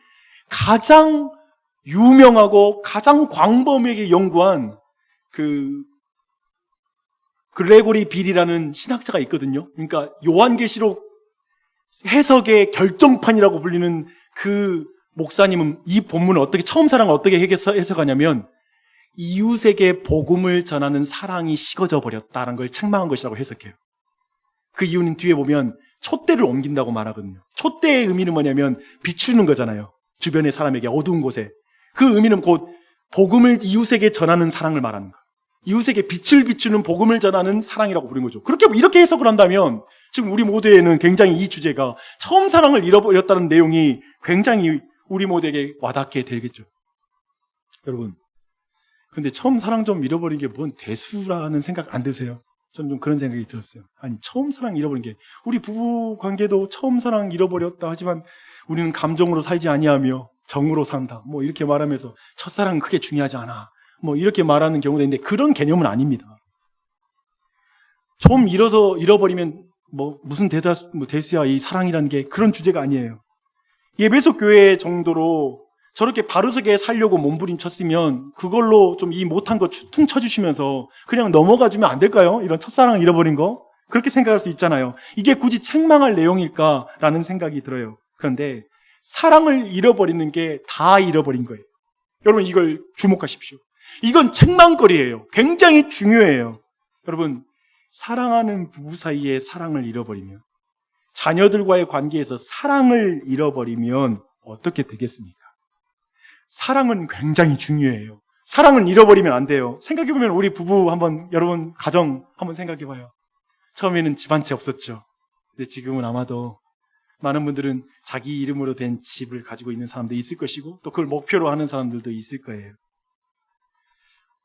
Speaker 1: 가장 유명하고 가장 광범위하게 연구한 그레고리 빌이라는 신학자가 있거든요. 그러니까 요한계시록 해석의 결정판이라고 불리는 그 목사님은 이 본문을 어떻게, 처음 사랑을 어떻게 해석하냐면 이웃에게 복음을 전하는 사랑이 식어져 버렸다는 걸 책망한 것이라고 해석해요. 그 이유는 뒤에 보면 촛대를 옮긴다고 말하거든요. 촛대의 의미는 뭐냐면 비추는 거잖아요. 주변의 사람에게, 어두운 곳에. 그 의미는 곧 복음을 이웃에게 전하는 사랑을 말하는 거예요. 이웃에게 빛을 비추는 복음을 전하는 사랑이라고 부르는 거죠. 이렇게 해석을 한다면 지금 우리 모두에는 굉장히 이 주제가 처음 사랑을 잃어버렸다는 내용이 굉장히 우리 모두에게 와닿게 되겠죠. 여러분, 근데 처음 사랑 좀 잃어버린 게 뭔 대수라는 생각 안 드세요? 저는 좀 그런 생각이 들었어요. 아니, 처음 사랑 잃어버린 게, 우리 부부 관계도 처음 사랑 잃어버렸다 하지만 우리는 감정으로 살지 아니하며 정으로 산다, 뭐 이렇게 말하면서 첫사랑은 크게 중요하지 않아, 뭐 이렇게 말하는 경우도 있는데 그런 개념은 아닙니다. 좀 잃어버리면 뭐 무슨 대수야, 이 사랑이라는 게 그런 주제가 아니에요. 에베소 교회 정도로 저렇게 바르게 살려고 몸부림쳤으면 그걸로 좀 이 못한 거 퉁쳐주시면서 그냥 넘어가주면 안 될까요? 이런 첫사랑 잃어버린 거? 그렇게 생각할 수 있잖아요. 이게 굳이 책망할 내용일까라는 생각이 들어요. 그런데 사랑을 잃어버리는 게 다 잃어버린 거예요. 여러분, 이걸 주목하십시오. 이건 책망거리예요. 굉장히 중요해요. 여러분, 사랑하는 부부 사이에 사랑을 잃어버리면, 자녀들과의 관계에서 사랑을 잃어버리면 어떻게 되겠습니까? 사랑은 굉장히 중요해요. 사랑을 잃어버리면 안 돼요. 생각해보면 우리 부부 여러분 가정 한번 생각해봐요. 처음에는 집 한 채 없었죠. 근데 지금은 아마도 많은 분들은 자기 이름으로 된 집을 가지고 있는 사람도 있을 것이고, 또 그걸 목표로 하는 사람들도 있을 거예요.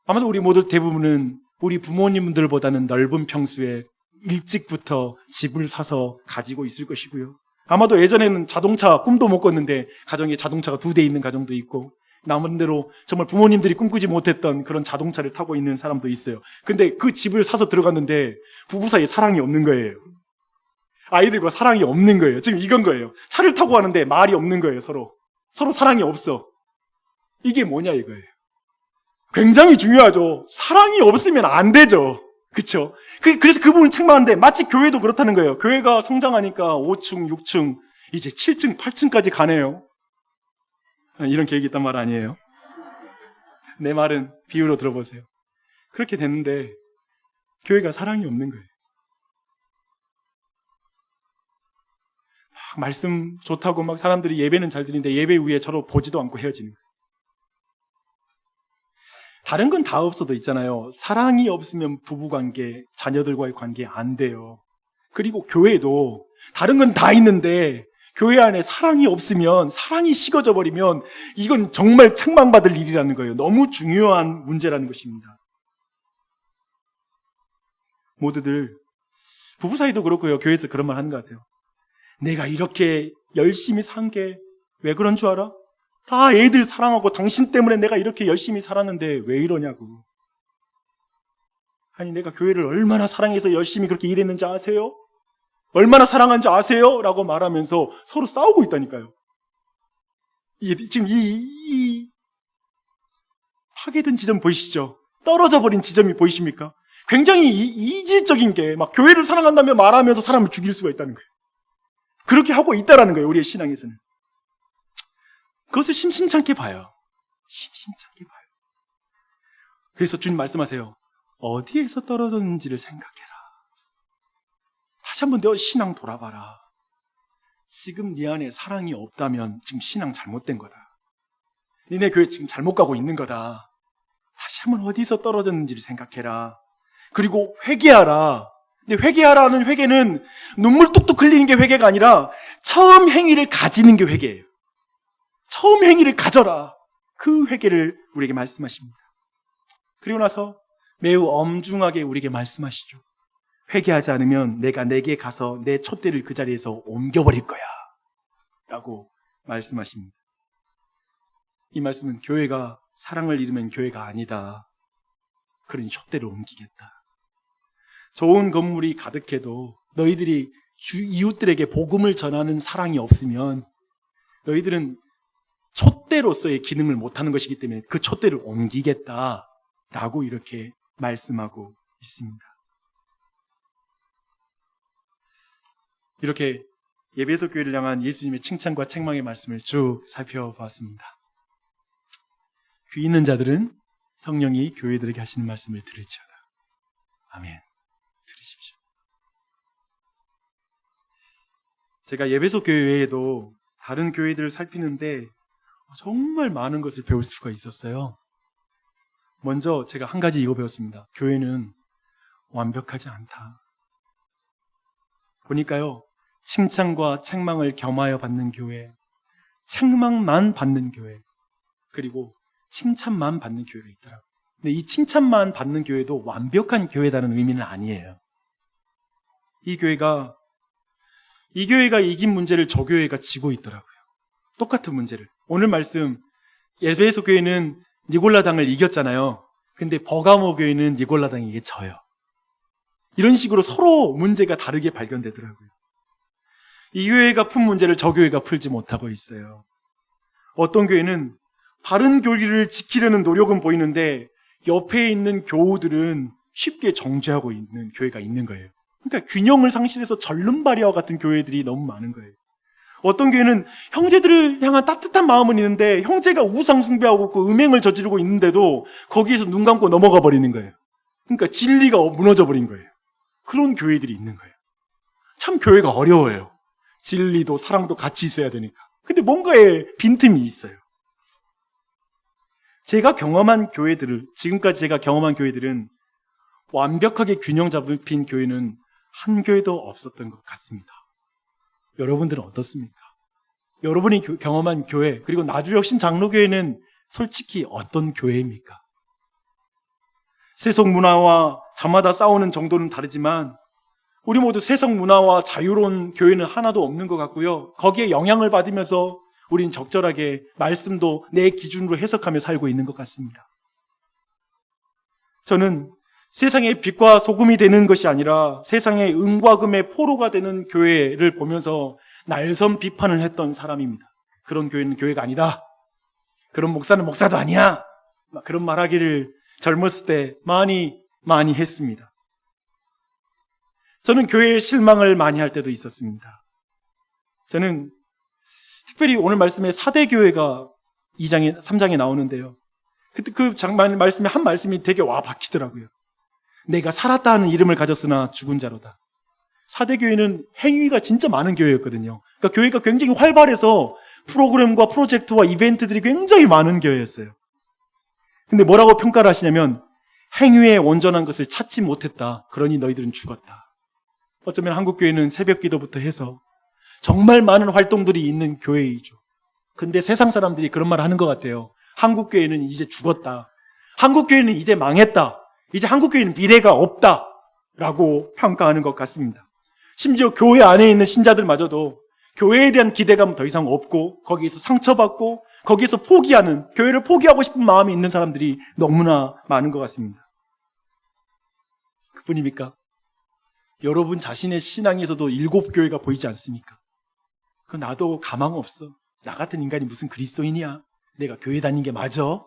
Speaker 1: 아마도 우리 모두 대부분은 우리 부모님들보다는 넓은 평수에 일찍부터 집을 사서 가지고 있을 것이고요. 아마도 예전에는 자동차 꿈도 못 꿨는데 가정에 자동차가 2대 있는 가정도 있고, 나름대로 정말 부모님들이 꿈꾸지 못했던 그런 자동차를 타고 있는 사람도 있어요. 근데 그 집을 사서 들어갔는데 부부 사이에 사랑이 없는 거예요. 아이들과 사랑이 없는 거예요. 지금 이건 거예요. 차를 타고 가는데 말이 없는 거예요. 서로 사랑이 없어. 이게 뭐냐 이거예요. 굉장히 중요하죠. 사랑이 없으면 안 되죠. 그쵸? 그래서 그 부분을 책망하는데 마치 교회도 그렇다는 거예요. 교회가 성장하니까 5층, 6층, 이제 7층, 8층까지 가네요. 이런 계획이 있단 말 아니에요. 내 말은 비유로 들어보세요. 그렇게 됐는데 교회가 사랑이 없는 거예요. 막 말씀 좋다고 막 사람들이 예배는 잘 드리는데 예배 후에 서로 보지도 않고 헤어지는 거예요. 다른 건 다 없어도 있잖아요. 사랑이 없으면 부부관계, 자녀들과의 관계 안 돼요. 그리고 교회도 다른 건 다 있는데 교회 안에 사랑이 없으면, 사랑이 식어져 버리면 이건 정말 책망받을 일이라는 거예요. 너무 중요한 문제라는 것입니다. 모두들 부부 사이도 그렇고요. 교회에서 그런 말 하는 것 같아요. 내가 이렇게 열심히 산 게 왜 그런 줄 알아? 다 애들 사랑하고 당신 때문에 내가 이렇게 열심히 살았는데 왜 이러냐고. 아니 내가 교회를 얼마나 사랑해서 열심히 그렇게 일했는지 아세요? 얼마나 사랑한지 아세요? 라고 말하면서 서로 싸우고 있다니까요. 지금 이 파괴된 지점 보이시죠? 떨어져 버린 지점이 보이십니까? 굉장히 이질적인 게 막 교회를 사랑한다며 말하면서 사람을 죽일 수가 있다는 거예요. 그렇게 하고 있다라는 거예요. 우리의 신앙에서는. 그것을 심심찮게 봐요. 심심찮게 봐요. 그래서 주님 말씀하세요. 어디에서 떨어졌는지를 생각해라. 다시 한번 너 신앙 돌아봐라. 지금 네 안에 사랑이 없다면 지금 신앙 잘못된 거다. 니네 교회 지금 잘못 가고 있는 거다. 다시 한번 어디서 떨어졌는지를 생각해라. 그리고 회개하라. 근데 회개하라는 회개는 눈물 뚝뚝 흘리는 게 회개가 아니라 처음 행위를 가지는 게 회개예요. 처음 행위를 가져라. 그 회개를 우리에게 말씀하십니다. 그리고 나서 매우 엄중하게 우리에게 말씀하시죠. 회개하지 않으면 내가 내게 가서 내 촛대를 그 자리에서 옮겨버릴 거야 라고 말씀하십니다. 이 말씀은 교회가 사랑을 잃으면 교회가 아니다. 그러니 촛대를 옮기겠다. 좋은 건물이 가득해도 너희들이 이웃들에게 복음을 전하는 사랑이 없으면 너희들은 촛대로서의 기능을 못하는 것이기 때문에 그 촛대를 옮기겠다라고 이렇게 말씀하고 있습니다. 이렇게 예배소 교회를 향한 예수님의 칭찬과 책망의 말씀을 쭉 살펴보았습니다. 귀 있는 자들은 성령이 교회들에게 하시는 말씀을 들을지어다. 아멘. 들으십시오. 제가 예배소 교회 외에도 다른 교회들을 살피는데 정말 많은 것을 배울 수가 있었어요. 먼저 제가 한 가지 이거 배웠습니다. 교회는 완벽하지 않다. 보니까요, 칭찬과 책망을 겸하여 받는 교회, 책망만 받는 교회, 그리고 칭찬만 받는 교회가 있더라고요. 근데 이 칭찬만 받는 교회도 완벽한 교회다는 의미는 아니에요. 이 교회가 이긴 문제를 저 교회가 지고 있더라고요. 똑같은 문제를. 오늘 말씀, 에베소 교회는 니골라당을 이겼잖아요. 근데 버가모 교회는 니골라당에게 져요. 이런 식으로 서로 문제가 다르게 발견되더라고요. 이 교회가 푼 문제를 저 교회가 풀지 못하고 있어요. 어떤 교회는 바른 교리를 지키려는 노력은 보이는데 옆에 있는 교우들은 쉽게 정죄하고 있는 교회가 있는 거예요. 그러니까 균형을 상실해서 절름발이와 같은 교회들이 너무 많은 거예요. 어떤 교회는 형제들을 향한 따뜻한 마음은 있는데 형제가 우상 숭배하고 있고 음행을 저지르고 있는데도 거기에서 눈 감고 넘어가 버리는 거예요. 그러니까 진리가 무너져 버린 거예요. 그런 교회들이 있는 거예요. 참 교회가 어려워요. 진리도 사랑도 같이 있어야 되니까. 근데 뭔가에 빈틈이 있어요. 지금까지 제가 경험한 교회들은 완벽하게 균형 잡힌 교회는 한 교회도 없었던 것 같습니다. 여러분들은 어떻습니까? 여러분이 경험한 교회, 그리고 나주혁신 장로교회는 솔직히 어떤 교회입니까? 세속 문화와 저마다 싸우는 정도는 다르지만 우리 모두 세속 문화와 자유로운 교회는 하나도 없는 것 같고요. 거기에 영향을 받으면서 우린 적절하게 말씀도 내 기준으로 해석하며 살고 있는 것 같습니다. 저는 세상의 빛과 소금이 되는 것이 아니라 세상의 은과 금의 포로가 되는 교회를 보면서 날선 비판을 했던 사람입니다. 그런 교회는 교회가 아니다. 그런 목사는 목사도 아니야. 그런 말하기를 젊었을 때 많이 했습니다. 저는 교회에 실망을 많이 할 때도 있었습니다. 저는 특별히 오늘 말씀에 사대교회가 3장에 나오는데요. 그때 그 말씀에 한 말씀이 되게 와 박히더라고요. 내가 살았다 하는 이름을 가졌으나 죽은 자로다. 사대교회는 행위가 진짜 많은 교회였거든요. 그러니까 교회가 굉장히 활발해서 프로그램과 프로젝트와 이벤트들이 굉장히 많은 교회였어요. 근데 뭐라고 평가를 하시냐면 행위의 온전한 것을 찾지 못했다. 그러니 너희들은 죽었다. 어쩌면 한국교회는 새벽 기도부터 해서 정말 많은 활동들이 있는 교회이죠. 근데 세상 사람들이 그런 말을 하는 것 같아요. 한국교회는 이제 죽었다. 한국교회는 이제 망했다. 이제 한국교회는 미래가 없다. 라고 평가하는 것 같습니다. 심지어 교회 안에 있는 신자들마저도 교회에 대한 기대감은 더 이상 없고 거기에서 상처받고 거기에서 포기하는, 교회를 포기하고 싶은 마음이 있는 사람들이 너무나 많은 것 같습니다. 그뿐입니까? 여러분 자신의 신앙에서도 7교회가 보이지 않습니까? 나도 가망 없어. 나 같은 인간이 무슨 그리스도인이야. 내가 교회 다닌 게 맞아?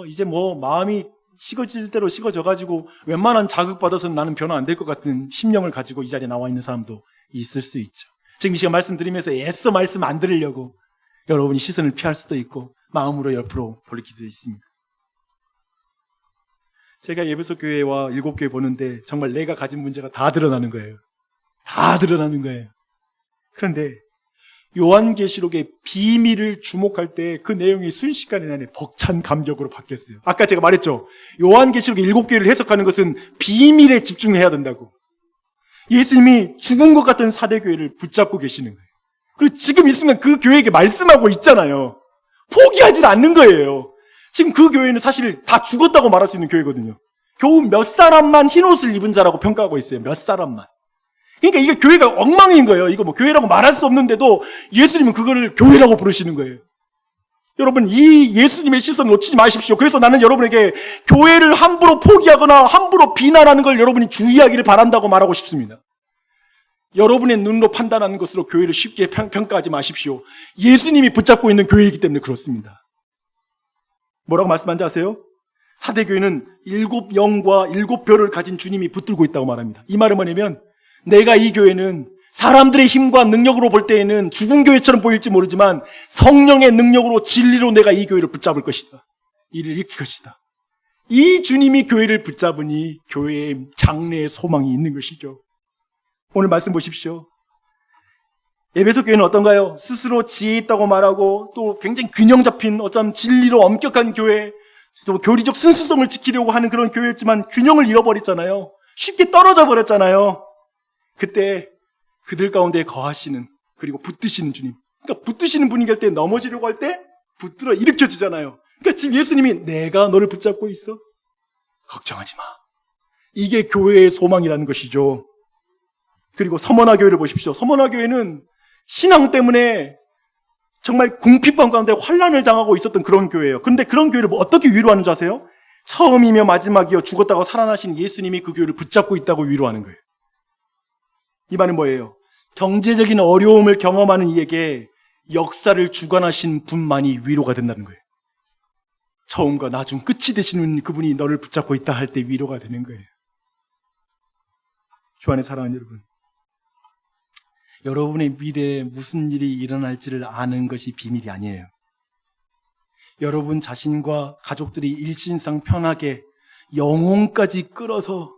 Speaker 1: 이제 마음이 식어질 대로 식어져가지고 웬만한 자극받아서는 나는 변화 안 될 것 같은 심령을 가지고 이 자리에 나와 있는 사람도 있을 수 있죠. 지금 이 시간 말씀드리면서 애써 말씀 안 들으려고 여러분이 시선을 피할 수도 있고 마음으로 옆으로 돌릴 수도 있습니다. 제가 에베소 교회와 7교회 보는데 정말 내가 가진 문제가 다 드러나는 거예요. 다 드러나는 거예요. 그런데 요한계시록의 비밀을 주목할 때 그 내용이 순식간에 안에 벅찬 감격으로 바뀌었어요. 아까 제가 말했죠. 요한계시록의 7교회를 해석하는 것은 비밀에 집중해야 된다고. 예수님이 죽은 것 같은 사대교회를 붙잡고 계시는 거예요. 그리고 지금 이 순간 그 교회에게 말씀하고 있잖아요. 포기하지 않는 거예요. 지금 그 교회는 사실 다 죽었다고 말할 수 있는 교회거든요. 겨우 몇 사람만 흰옷을 입은 자라고 평가하고 있어요. 몇 사람만. 그러니까 이게 교회가 엉망인 거예요. 이거 교회라고 말할 수 없는데도 예수님은 그거를 교회라고 부르시는 거예요. 여러분, 이 예수님의 시선을 놓치지 마십시오. 그래서 나는 여러분에게 교회를 함부로 포기하거나 함부로 비난하는 걸 여러분이 주의하기를 바란다고 말하고 싶습니다. 여러분의 눈으로 판단하는 것으로 교회를 쉽게 평가하지 마십시오. 예수님이 붙잡고 있는 교회이기 때문에 그렇습니다. 뭐라고 말씀한지 아세요? 사대교회는 7영과 7별을 가진 주님이 붙들고 있다고 말합니다. 이 말은 뭐냐면 내가 이 교회는 사람들의 힘과 능력으로 볼 때에는 죽은 교회처럼 보일지 모르지만 성령의 능력으로 진리로 내가 이 교회를 붙잡을 것이다. 이를 일으킬 것이다. 이 주님이 교회를 붙잡으니 교회의 장래의 소망이 있는 것이죠. 오늘 말씀 보십시오. 에베소 교회는 어떤가요? 스스로 지혜 있다고 말하고 또 굉장히 균형 잡힌 어쩜 진리로 엄격한 교회, 또 교리적 순수성을 지키려고 하는 그런 교회였지만 균형을 잃어버렸잖아요. 쉽게 떨어져 버렸잖아요. 그때 그들 가운데 거하시는, 그리고 붙드시는 주님. 그러니까 붙드시는 분이 될 때 넘어지려고 할 때 붙들어 일으켜주잖아요. 그러니까 지금 예수님이 내가 너를 붙잡고 있어. 걱정하지 마. 이게 교회의 소망이라는 것이죠. 그리고 서머나 교회를 보십시오. 서머나 교회는 신앙 때문에 정말 궁핍한 가운데 환난을 당하고 있었던 그런 교회예요. 그런데 그런 교회를 어떻게 위로하는 줄 아세요? 처음이며 마지막이요 죽었다고 살아나신 예수님이 그 교회를 붙잡고 있다고 위로하는 거예요. 이 말은 뭐예요? 경제적인 어려움을 경험하는 이에게 역사를 주관하신 분만이 위로가 된다는 거예요. 처음과 나중 끝이 되시는 그분이 너를 붙잡고 있다 할 때 위로가 되는 거예요. 주 안에 사랑하는 여러분, 여러분의 미래에 무슨 일이 일어날지를 아는 것이 비밀이 아니에요. 여러분 자신과 가족들이 일신상 편하게 영혼까지 끌어서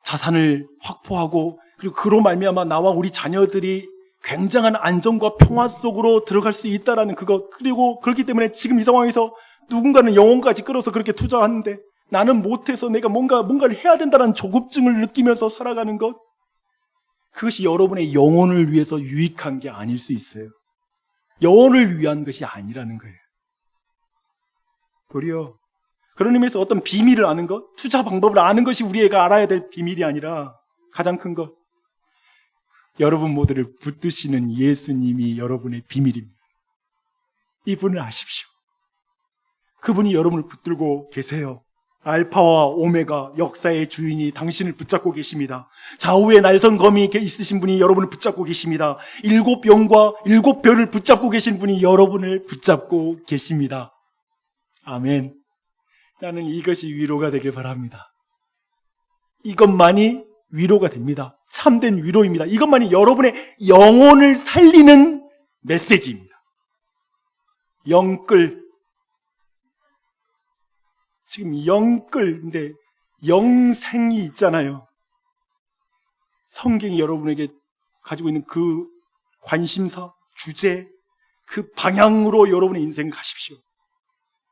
Speaker 1: 자산을 확보하고 그리고 그로 말미암아 나와 우리 자녀들이 굉장한 안정과 평화 속으로 들어갈 수 있다라는 그것, 그리고 그렇기 때문에 지금 이 상황에서 누군가는 영혼까지 끌어서 그렇게 투자하는데 나는 못해서 내가 뭔가를 해야 된다는 조급증을 느끼면서 살아가는 것, 그것이 여러분의 영혼을 위해서 유익한 게 아닐 수 있어요. 영혼을 위한 것이 아니라는 거예요. 도리어 그런 의미에서 어떤 비밀을 아는 것, 투자 방법을 아는 것이 우리가 알아야 될 비밀이 아니라 가장 큰 것, 여러분 모두를 붙드시는 예수님이 여러분의 비밀입니다. 이분을 아십시오. 그분이 여러분을 붙들고 계세요. 알파와 오메가, 역사의 주인이 당신을 붙잡고 계십니다. 좌우에 날선 검이 있으신 분이 여러분을 붙잡고 계십니다. 7영과 7별을 붙잡고 계신 분이 여러분을 붙잡고 계십니다. 아멘. 나는 이것이 위로가 되길 바랍니다. 이것만이 위로가 됩니다. 참된 위로입니다. 이것만이 여러분의 영혼을 살리는 메시지입니다. 영끌. 지금 영끌인데 영생이 있잖아요. 성경이 여러분에게 가지고 있는 그 관심사, 주제, 그 방향으로 여러분의 인생을 가십시오.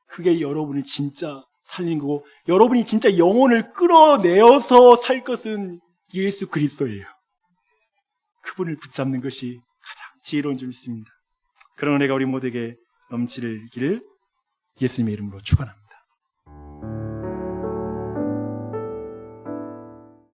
Speaker 1: 그게 여러분을 진짜 살린 거고, 여러분이 진짜 영혼을 끌어내어서 살 것은 예수 그리스도예요. 그분을 붙잡는 것이 가장 지혜로운 줄 믿습니다. 그런 은혜가 우리 모두에게 넘치기를 예수님의 이름으로 축원합니다.